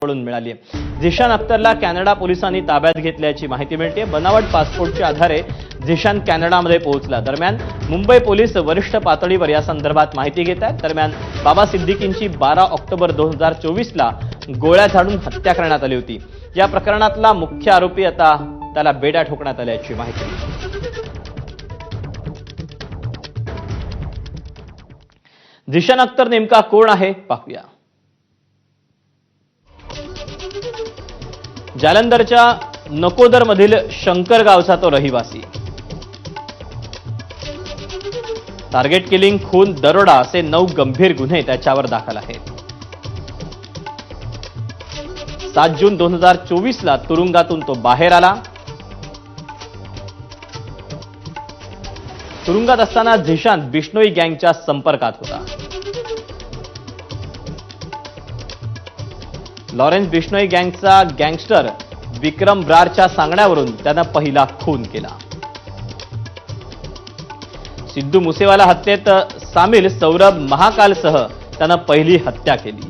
कडून मिळाली आहे। झिशान अख्तरला कॅनडा पोलिसांनी ताब्यात घेतल्याची माहिती मिळते। बनावट पासपोर्टच्या आधारे झिशान कॅनडामध्ये पोहोचला। दरम्यान मुंबई पोलीस वरिष्ठ पातळीवर या संदर्भात माहिती घेत आहेत। दरम्यान बाबा सिद्दीकींची 12 ऑक्टोबर 2024ला गोळ्या झाडून हत्या करण्यात आली होती। या प्रकरणातला मुख्य आरोपी आता त्याला बेड्या ठोकण्यात आल्याची माहिती मिळते। झिशान अख्तर नेमका कोण आहे पाहूया। जालंधरच्या नकोदरमधील शंकर गावचा तो रहिवासी। टार्गेट किलिंग, खून, दरोडा असे 9 गंभीर गुन्हे त्याच्यावर दाखल आहेत। 7 जून 2024ला तुरुंगातून तो बाहेर आला। तुरुंगात असताना झिशान बिश्नोई गँगच्या संपर्कात होता। लॉरेन्स बिश्नोई गँगचा गँगस्टर विक्रम ब्रारच्या सांगण्यावरून त्यानं पहिला खून केला। सिद्धू मुसेवाला हत्येत सामील सौरभ महाकालसह त्यानं पहिली हत्या केली।